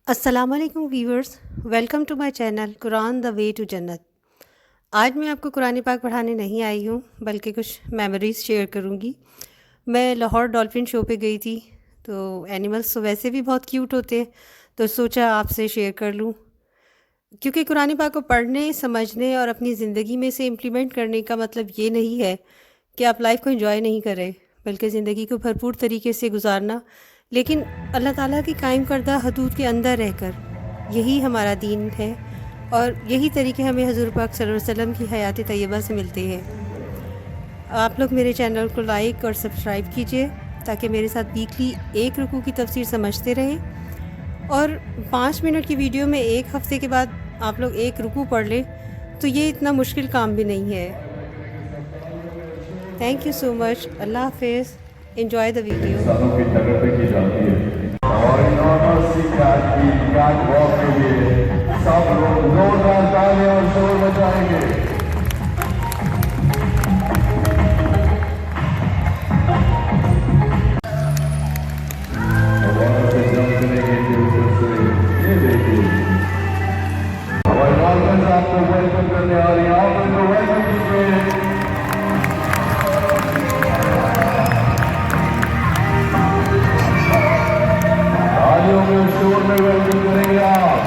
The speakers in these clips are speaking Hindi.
अस्सलामुअलैकुम viewers, welcome to my channel Quran the way to Jannat. आज मैं आपको कुरान पाक पढ़ाने नहीं आई हूँ, बल्कि कुछ मेमोरीज़ शेयर करूँगी। मैं लाहौर डॉल्फिन शो पे गई थी, तो एनिमल्स तो वैसे भी बहुत क्यूट होते हैं, तो सोचा आपसे शेयर कर लूँ। क्योंकि कुरान पाक को पढ़ने, समझने और अपनी ज़िंदगी में से इम्प्लीमेंट करने का मतलब ये नहीं है कि आप लाइफ को एंजॉय नहीं करें, बल्कि ज़िंदगी को भरपूर तरीके से गुजारना, लेकिन अल्लाह ताला की कायम करदा हदूद के अंदर रहकर, यही हमारा दीन है। और यही तरीके हमें हज़ूर पाक सल्लल्लाहु अलैहि वसल्लम की हयात तैयबा से मिलते हैं। आप लोग मेरे चैनल को लाइक और सब्सक्राइब कीजिए ताकि मेरे साथ वीकली एक रुकू की तफसीर समझते रहें। और 5 मिनट की वीडियो में एक हफ़्ते के बाद आप लोग एक रुकू पढ़ लें, तो ये इतना मुश्किल काम भी नहीं है। Thank you so much. अल्लाह हाफिज़। Enjoy the video. इंसानों की जगह पे की जाती है और इन्होंने सीखा कि कैट वॉक के लिए सब लोग जोरदार तालियां और शोर मचाएंगे। और वहां से जंप करेंगे कि ऊपर से ये देखिए हवाई डॉल्फिन आपको वेलकम करने आ रही है। आप उनको वेलकम कीजिए। शोर में वेलकम करेंगे आप।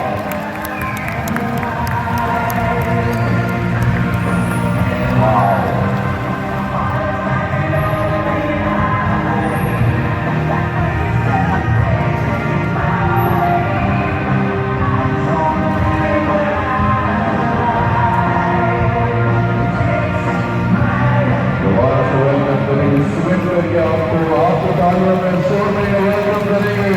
दोबारा से वेलकम करेंगे, स्विम करके आपको तालियों में शोर में वेलकम करेंगे।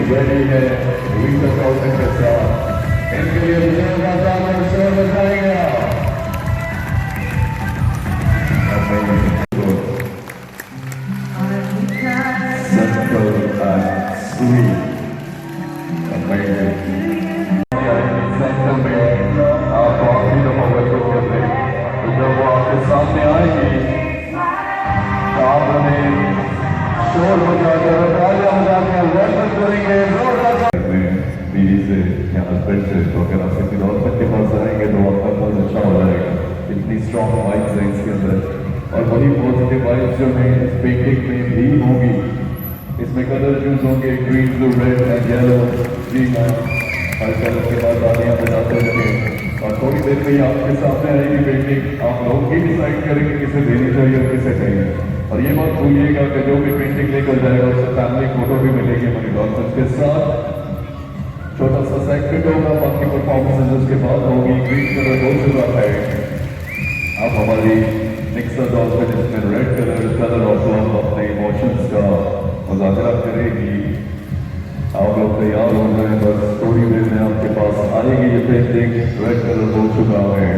रेडी है विंटर डॉल्फिन के साथ, इनके लिए शोर बजाएंगे आप। जब वो आपके सामने आएगी तो आप उन्हें शोर बजाकर तालियां बजाकर वेलकम करेंगे। बीवी से या हस्बैंड से तो अगर आप किसी डॉल्फिन के पास आएंगे तो आपका बहुत अच्छा हो जाएगा। इतनी स्ट्रॉन्ग वाइब्स है इसके अंदर, और वही पॉजिटिव वाइब्स जो है इस पेंटिंग में भी होगी। इसमें कलर यूज होंगे, green, blue, red and yellow. जी हाँ, हर कलर के बाद तालियां बजाते रखें और थोड़ी देर में ही आपके सामने आएगी पेंटिंग। आप लोग ही डिसाइड करेंगे किसे देनी चाहिए और किसे नहीं। और ये बात भूलिएगा कि जो भी पेंटिंग लेकर जाएगा उससे फैमिली फोटो भी मिलेगी हमारी डॉल्फिन के साथ। छोटा सा सेगमेंट होगा, बाकी परफॉर्मेंस उसके बाद होगी। ग्रीन कलर हो चुका है, अब हमारी मिक्सर डॉल्फिन इसमें रेड कलर ऑफ लव अपने इमोशंस का मुजाहरा करेगी। आप लोग तैयार हो जाए, बस थोड़ी देर में आपके पास आएगी ये पेंटिंग। रेड कलर हो चुका है,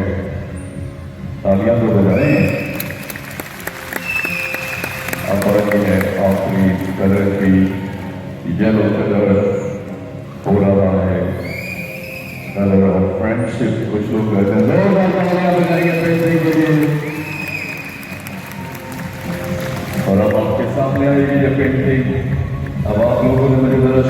तालियां तो बजाएं। अब बाकी है आखिरी कलर की, येलो कलर हो रहा है, कलर ऑफ फ्रेंडशिप। कुछ लोग कहते हैं तालियां बजाएंगे पेंटिंग के लिए। और अब आपके सामने आएगी ये पेंटिंग। अब आप लोगों ने मुझे जरा